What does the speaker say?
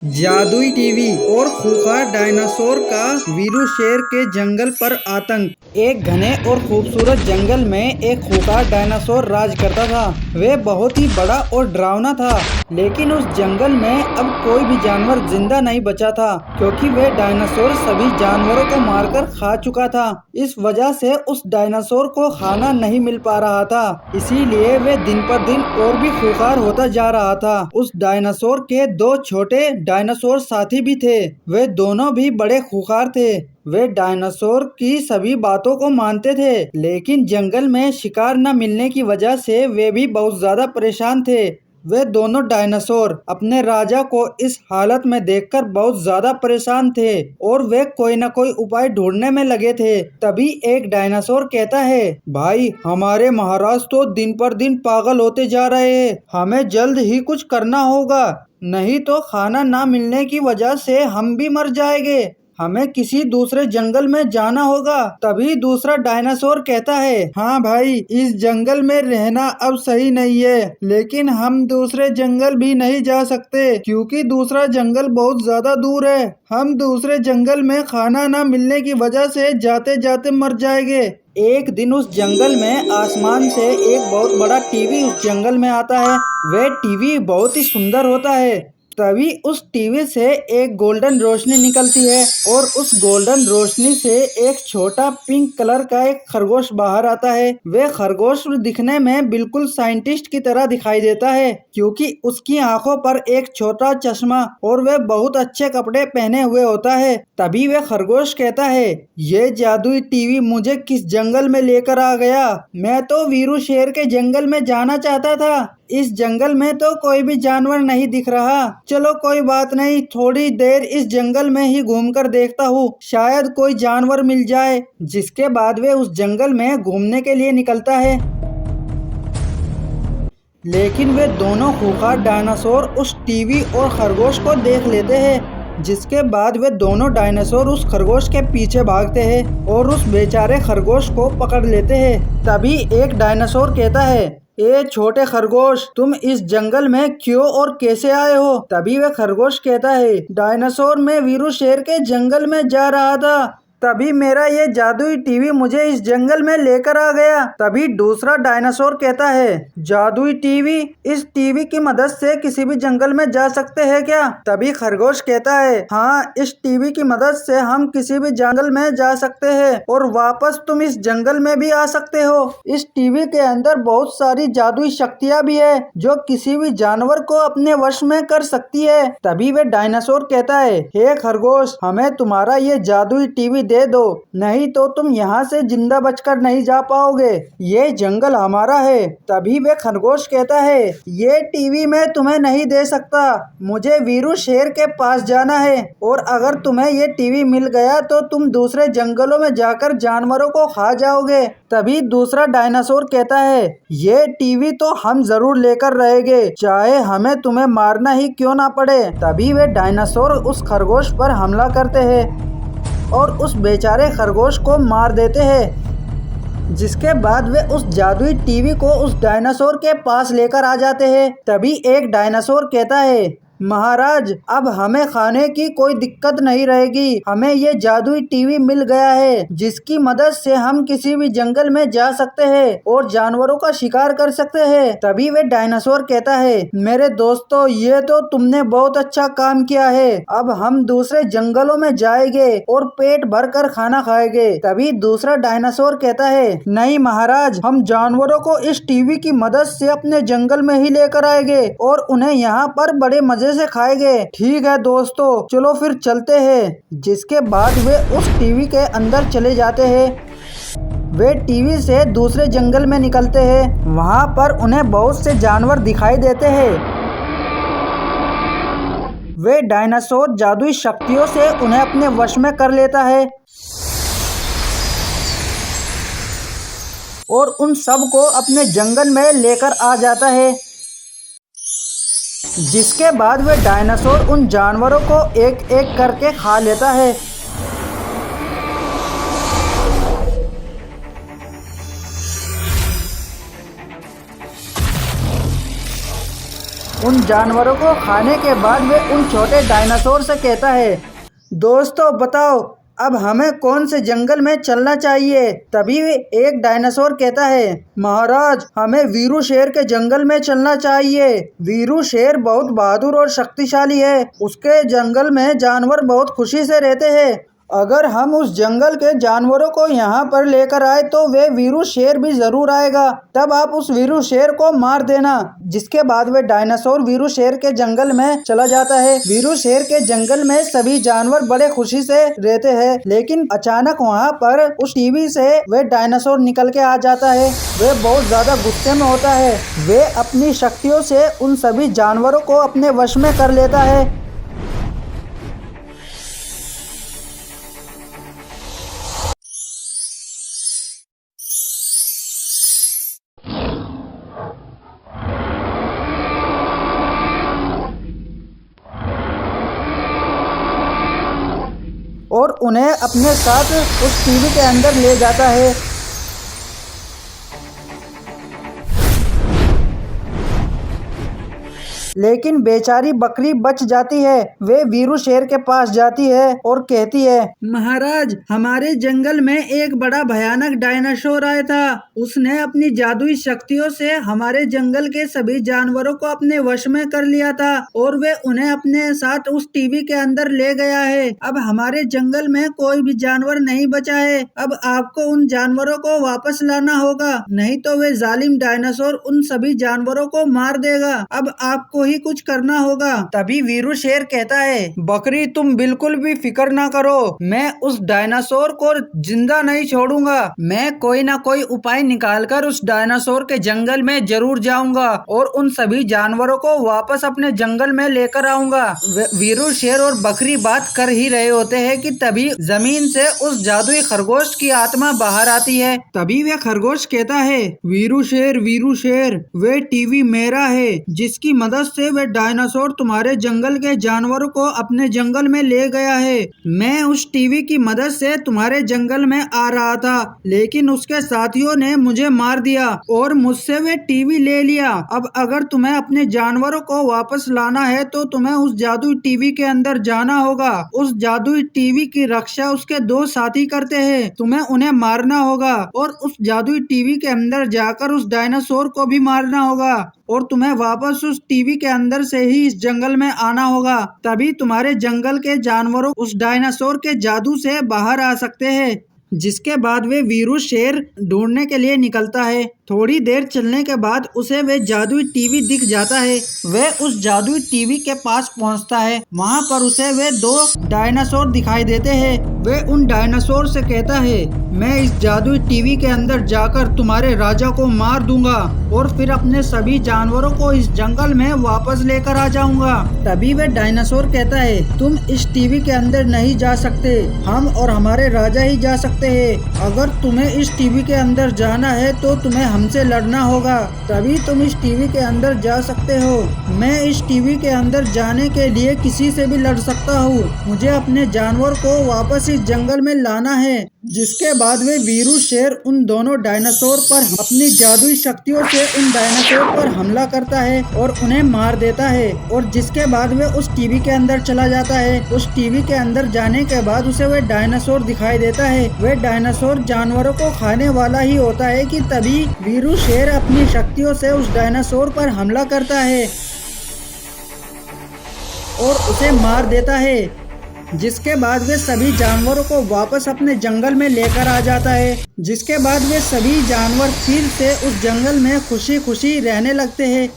जादुई टीवी और खूंखार डायनासोर का वीरू शेर के जंगल पर आतंक। एक घने और खूबसूरत जंगल में एक खूंखार डायनासोर राज करता था। वह बहुत ही बड़ा और डरावना था, लेकिन उस जंगल में अब कोई भी जानवर जिंदा नहीं बचा था, क्योंकि वह डायनासोर सभी जानवरों को मारकर खा चुका था। इस वजह से उस डायनासोर को खाना नहीं मिल पा रहा था, इसीलिए वह दिन पर दिन और भी खूंखार होता जा रहा था। उस डायनासोर के दो छोटे डायनासोर साथी भी थे। वे दोनों भी बड़े खूंखार थे। वे डायनासोर की सभी बातों को मानते थे, लेकिन जंगल में शिकार न मिलने की वजह से वे भी बहुत ज्यादा परेशान थे। वे दोनों डायनासोर अपने राजा को इस हालत में देखकर बहुत ज्यादा परेशान थे और वे कोई न कोई उपाय ढूंढने में लगे थे। तभी एक डायनासोर कहता है, भाई, हमारे महाराज तो दिन पर दिन पागल होते जा रहे हैं। हमें जल्द ही कुछ करना होगा, नहीं तो खाना ना मिलने की वजह से हम भी मर जाएंगे। हमें किसी दूसरे जंगल में जाना होगा। तभी दूसरा डायनासोर कहता है, हाँ भाई, इस जंगल में रहना अब सही नहीं है, लेकिन हम दूसरे जंगल भी नहीं जा सकते, क्योंकि दूसरा जंगल बहुत ज्यादा दूर है। हम दूसरे जंगल में खाना न मिलने की वजह से जाते जाते मर जाएंगे। एक दिन उस जंगल में आसमान से एक बहुत बड़ा टीवी उस जंगल में आता है। वह टीवी बहुत ही सुंदर होता है। तभी उस टीवी से एक गोल्डन रोशनी निकलती है और उस गोल्डन रोशनी से एक छोटा पिंक कलर का एक खरगोश बाहर आता है। वह खरगोश दिखने में बिल्कुल साइंटिस्ट की तरह दिखाई देता है, क्योंकि उसकी आंखों पर एक छोटा चश्मा और वह बहुत अच्छे कपड़े पहने हुए होता है। तभी वह खरगोश कहता है, ये जादुई टीवी मुझे किस जंगल में लेकर आ गया। मैं तो वीरू शेर के जंगल में जाना चाहता था। इस जंगल में तो कोई भी जानवर नहीं दिख रहा। चलो कोई बात नहीं, थोड़ी देर इस जंगल में ही घूमकर देखता हूँ, शायद कोई जानवर मिल जाए। जिसके बाद वे उस जंगल में घूमने के लिए निकलता है। लेकिन वे दोनों खूंखार डायनासोर उस टीवी और खरगोश को देख लेते हैं। जिसके बाद वे दोनों डायनासोर उस खरगोश के पीछे भागते हैं और उस बेचारे खरगोश को पकड़ लेते हैं। तभी एक डायनासोर कहता है, ए छोटे खरगोश, तुम इस जंगल में क्यों और कैसे आए हो। तभी वह खरगोश कहता है, डायनासोर, मैं वीरू शेर के जंगल में जा रहा था, तभी मेरा ये जादुई टीवी मुझे इस जंगल में लेकर आ गया। तभी दूसरा डायनासोर कहता है, जादुई टीवी, इस टीवी की मदद से किसी भी जंगल में जा सकते हैं क्या। तभी खरगोश कहता है, हाँ, इस टीवी की मदद से हम किसी भी जंगल में जा सकते हैं और वापस तुम इस जंगल में भी आ सकते हो। इस टीवी के अंदर बहुत सारी जादुई शक्तियाँ भी है, जो किसी भी जानवर को अपने वश में कर सकती है। तभी वे डायनासोर कहता है, हे खरगोश, हमें तुम्हारा ये जादुई टीवी दे दो, नहीं तो तुम यहाँ से जिंदा बचकर नहीं जा पाओगे। ये जंगल हमारा है। तभी वे खरगोश कहता है, ये टीवी मैं तुम्हें नहीं दे सकता, मुझे वीरू शेर के पास जाना है, और अगर तुम्हें ये टीवी मिल गया तो तुम दूसरे जंगलों में जाकर जानवरों को खा जाओगे। तभी दूसरा डायनासोर कहता है, ये टीवी तो हम जरूर लेकर रहेंगे, चाहे हमें तुम्हें मारना ही क्यों ना पड़े। तभी वे डायनासोर उस खरगोश पर हमला करते हैं और उस बेचारे खरगोश को मार देते हैं। जिसके बाद वे उस जादुई टीवी को उस डायनासोर के पास लेकर आ जाते हैं। तभी एक डायनासोर कहता है, महाराज, अब हमें खाने की कोई दिक्कत नहीं रहेगी। हमें ये जादुई टीवी मिल गया है, जिसकी मदद से हम किसी भी जंगल में जा सकते हैं और जानवरों का शिकार कर सकते हैं। तभी वे डायनासोर कहता है, मेरे दोस्तों, ये तो तुमने बहुत अच्छा काम किया है। अब हम दूसरे जंगलों में जाएंगे और पेट भर कर खाना खाएंगे। तभी दूसरा डायनासोर कहता है, नहीं महाराज, हम जानवरों को इस टीवी की मदद से अपने जंगल में ही लेकर आएंगे और उन्हें यहाँ पर बड़े मजे से खाएंगे। ठीक है दोस्तों, चलो फिर चलते हैं। जिसके बाद वे उस टीवी के अंदर चले जाते हैं। वे टीवी से दूसरे जंगल में निकलते हैं। वहाँ पर उन्हें बहुत से जानवर दिखाई देते हैं। वे डायनासोर जादुई शक्तियों से उन्हें अपने वश में कर लेता है और उन सब को अपने जंगल में लेकर आ जाता है। जिसके बाद वे डायनासोर उन जानवरों को एक एक करके खा लेता है। उन जानवरों को खाने के बाद वे उन छोटे डायनासोर से कहता है, दोस्तों बताओ अब हमें कौन से जंगल में चलना चाहिए। तभी एक डायनासोर कहता है, महाराज हमें वीरू शेर के जंगल में चलना चाहिए। वीरू शेर बहुत बहादुर और शक्तिशाली है। उसके जंगल में जानवर बहुत खुशी से रहते हैं। अगर हम उस जंगल के जानवरों को यहाँ पर लेकर आए तो वे वीरू शेर भी जरूर आएगा। तब आप उस वीरू शेर को मार देना। जिसके बाद वे डायनासोर वीरू शेर के जंगल में चला जाता है। वीरू शेर के जंगल में सभी जानवर बड़े खुशी से रहते हैं, लेकिन अचानक वहाँ पर उस टीवी से वे डायनासोर निकल के आ जाता है। वे बहुत ज्यादा गुस्से में होता है। वे अपनी शक्तियों से उन सभी जानवरों को अपने वश में कर लेता है। और उन्हें अपने साथ उस टीवी के अंदर ले जाता है। लेकिन बेचारी बकरी बच जाती है। वे वीरू शेर के पास जाती है और कहती है, महाराज हमारे जंगल में एक बड़ा भयानक डायनासोर आया था। उसने अपनी जादुई शक्तियों से हमारे जंगल के सभी जानवरों को अपने वश में कर लिया था और वे उन्हें अपने साथ उस टीवी के अंदर ले गया है। अब हमारे जंगल में कोई भी जानवर नहीं बचा है। अब आपको उन जानवरों को वापस लाना होगा, नहीं तो वे जालिम डायनासोर उन सभी जानवरों को मार देगा। अब आपको ही कुछ करना होगा। तभी वीरू शेर कहता है, बकरी तुम बिल्कुल भी फिक्र ना करो, मैं उस डायनासोर को जिंदा नहीं छोड़ूंगा। मैं कोई ना कोई उपाय निकालकर उस डायनासोर के जंगल में जरूर जाऊंगा और उन सभी जानवरों को वापस अपने जंगल में लेकर आऊंगा। वीरू शेर और बकरी बात कर ही रहे होते हैं कि तभी जमीन से उस जादुई खरगोश की आत्मा बाहर आती है। तभी वह खरगोश कहता है, वीरू शेर वे टीवी मेरा है, जिसकी मदद से वे डायनासोर तुम्हारे जंगल के जानवरों को अपने जंगल में ले गया है। मैं उस टीवी की मदद से तुम्हारे जंगल में आ रहा था, लेकिन उसके साथियों ने मुझे मार दिया और मुझसे वे टीवी ले लिया। अब अगर तुम्हें अपने जानवरों को वापस लाना है तो तुम्हें उस जादुई टीवी के अंदर जाना होगा। उस जादुई टीवी की रक्षा उसके दो साथी करते हैं। तुम्हें उन्हें मारना होगा और उस जादुई टीवी के अंदर जाकर उस डायनासोर को भी मारना होगा और तुम्हें वापस उस टीवी के अंदर से ही इस जंगल में आना होगा। तभी तुम्हारे जंगल के जानवरों उस डायनासोर के जादू से बाहर आ सकते हैं। जिसके बाद वे वीरू शेर ढूंढने के लिए निकलता है। थोड़ी देर चलने के बाद उसे वे जादुई टीवी दिख जाता है। वह उस जादुई टीवी के पास पहुंचता है। वहां पर उसे वे दो डायनासोर दिखाई देते हैं। वे उन डायनासोर से कहता है, मैं इस जादुई टीवी के अंदर जाकर तुम्हारे राजा को मार दूंगा और फिर अपने सभी जानवरों को इस जंगल में वापस लेकर आ जाऊंगा। तभी वे डायनासोर कहता है, तुम इस टीवी के अंदर नहीं जा सकते, हम और हमारे राजा ही जा सकते हैं। अगर तुम्हें इस टीवी के अंदर जाना है तो तुम्हें हमसे लड़ना होगा, तभी तुम इस टीवी के अंदर जा सकते हो। मैं इस टीवी के अंदर जाने के लिए किसी से भी लड़ सकता हूँ। मुझे अपने जानवर को वापस इस जंगल में लाना है। जिसके बाद वे वीरू शेर उन दोनों डायनासोर पर अपनी जादुई शक्तियों से उन डायनासोर पर हमला करता है और उन्हें मार देता है। और जिसके बाद वे उस टीवी के अंदर चला जाता है। उस टीवी के अंदर जाने के बाद उसे वे डायनासोर दिखाई देता है। वे डायनासोर जानवरों को खाने वाला ही होता है कि तभी वीरू शेर अपनी शक्तियों से उस डायनासोर पर हमला करता है और उसे मार देता है। जिसके बाद वे सभी जानवरों को वापस अपने जंगल में लेकर आ जाता है। जिसके बाद वे सभी जानवर फिर से उस जंगल में खुशी खुशी रहने लगते हैं।